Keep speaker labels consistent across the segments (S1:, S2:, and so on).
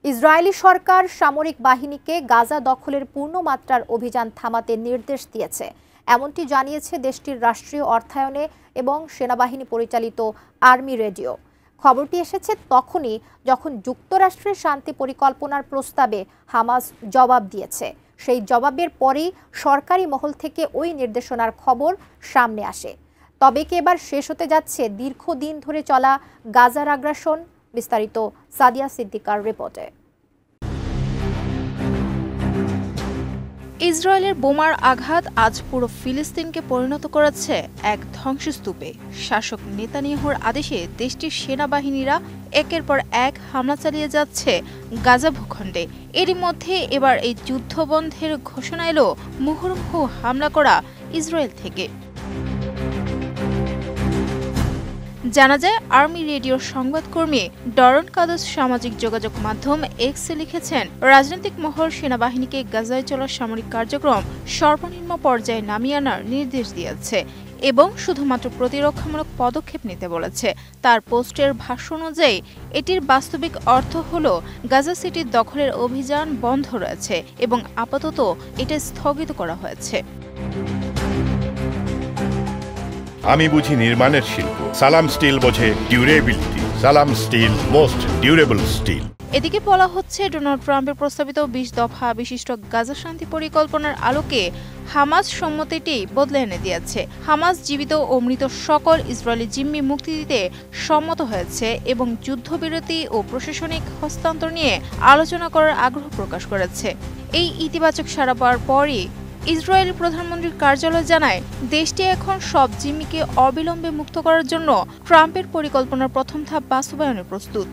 S1: Israeli সরকার সামরিক বাহিনীকে গাজা দখলের পূর্ণমাত্রার অভিযান থামাতে নির্দেশ দিয়েছে, এমনটি জানিয়েছে দেশটির রাষ্ট্রীয় অর্থায়নে এবং সেনাবাহিনী পরিচালিত আর্মি রেডিও। খবরটি এসেছে তখনই যখন যুক্তরাষ্ট্রের শান্তি পরিকল্পনার প্রস্তাবে হামাস জবাব দিয়েছে। সেই জবাবের পরেই সরকারি মহল থেকে ওই নির্দেশনার খবর সামনে আসে। তবে কি এবার শেষ হতে যাচ্ছে দীর্ঘদিন ধরে চলা গাজার আগ্রাসন? বিস্তারিত সাদিয়া সিদ্দিকার রিপোর্টে।
S2: ইসরায়েলের বোমার আঘাত আজ পুরো ফিলিস্তিনকে পরিণত করেছে এক ধ্বংসস্তূপে। শাসক নেতানিয়াহুর আদেশে দেশটির সেনাবাহিনীরা একের পর এক হামলা চালিয়ে যাচ্ছে গাজা ভূখণ্ডে। এরই মধ্যে এবার এই যুদ্ধবন্ধের ঘোষণা এলো মুহুর্মুহু হামলা করা ইসরায়েল থেকে। জানা যায়, আর্মি রেডিওর সংবাদকর্মী ডরন কাদস সামাজিক যোগাযোগ মাধ্যম এক্সে লিখেছেন, রাজনৈতিক মহল সেনাবাহিনীকে গাজায় চলা সামরিক কার্যক্রম সর্বনিম্ন পর্যায়ে নামিয়ে আনার নির্দেশ দিয়েছে এবং শুধুমাত্র প্রতিরক্ষামূলক পদক্ষেপ নিতে বলেছে। তার পোস্টের ভাষ্য অনুযায়ী এটির বাস্তবিক অর্থ হল গাজা সিটির দখলের অভিযান বন্ধ রয়েছে এবং আপাতত এটা স্থগিত করা হয়েছে।
S3: আমি বুঝি নির্মাণের শিল্প, সালাম স্টিল বোঝে ডিউরেবিলিটি। সালাম স্টিল, মোস্ট ডিউরেবল স্টিল।
S2: এদিকে বলা হচ্ছে, ডোনাল্ড ট্রাম্পের প্রস্তাবিত 20 দফা বিশিষ্ট গাজা শান্তি পরিকল্পনার আলোকে হামাস সম্মতিটি বদলে এনে দিয়েছে। হামাস জীবিত ও মৃত সকল ইসরায়েলি জিম্মি মুক্তি দিতে সম্মত হয়েছে এবং যুদ্ধবিরতি ও প্রশাসনিক হস্তান্তর নিয়ে আলোচনা করার আগ্রহ প্রকাশ করেছে। এই ইতিবাচক সাড়া পাওয়ার পরই ইসরায়েলি প্রধানমন্ত্রীর কার্যালয় জানায়, দেশটি এখন সব জিম্মিকে অবিলম্বে মুক্ত করার জন্য ট্রাম্পের পরিকল্পনার প্রথম ধাপ বাস্তবায়নে প্রস্তুত।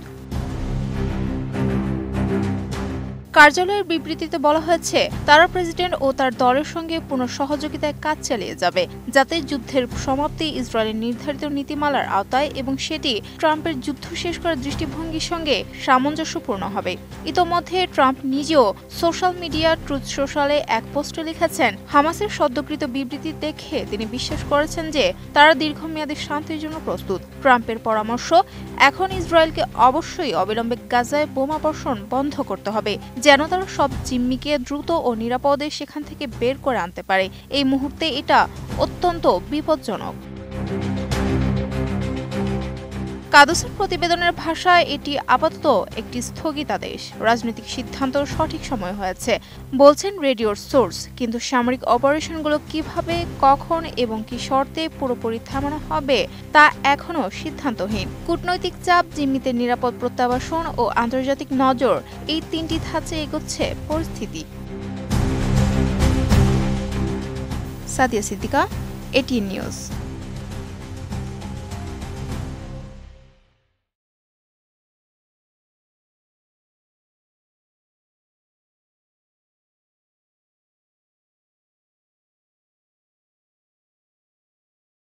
S2: কার্যালয়ের বিবৃতিতে বলা হয়েছে, তারা প্রেসিডেন্ট ও তার দলের সঙ্গে পুনঃ সহযোগিতায় কাজ চালিয়ে যাবে, যাতে যুদ্ধের সমাপ্তি ইসরায়েলের নির্ধারিত নীতিমালার আওতায় এবং সেটি ট্রাম্পের যুদ্ধ শেষ করার দৃষ্টিভঙ্গির সঙ্গে সামঞ্জস্যপূর্ণ হবে। ইতোমধ্যে ট্রাম্প নিজেও সোশ্যাল মিডিয়া ট্রুথ সোশ্যালে এক পোস্টে লিখেছেন, হামাসের সদ্যকৃত বিবৃতি দেখে তিনি বিশ্বাস করেছেন যে তারা দীর্ঘমেয়াদী শান্তির জন্য প্রস্তুত। ট্রাম্পের পরামর্শ, এখন ইসরায়েলকে অবশ্যই অবিলম্বে গাজায় বোমা বর্ষণ বন্ধ করতে হবে, যেন তারা সব জিম্মিকে দ্রুত ও নিরাপদে সেখান থেকে বের করে আনতে পারে। এই মুহূর্তে এটা অত্যন্ত বিপজ্জনক। কাদসের প্রতিবেদনের ভাষায় এটি আপাতত একটি স্থগিতাদেশ। রাজনৈতিক সিদ্ধান্ত সঠিক সময় হয়েছে বলছেন রেডিওর সোর্স, কিন্তু সামরিক অপারেশনগুলো কিভাবে, কখন এবং কি শর্তে পুরোপুরি থামানো হবে তা এখনও সিদ্ধান্তহীন। কূটনৈতিক চাপ, জিম্মিদের নিরাপদ প্রত্যাবাসন ও আন্তর্জাতিক নজর, এই তিনটি ধাঁচে এগোচ্ছে পরিস্থিতি। Sadia Siddika, ATN news.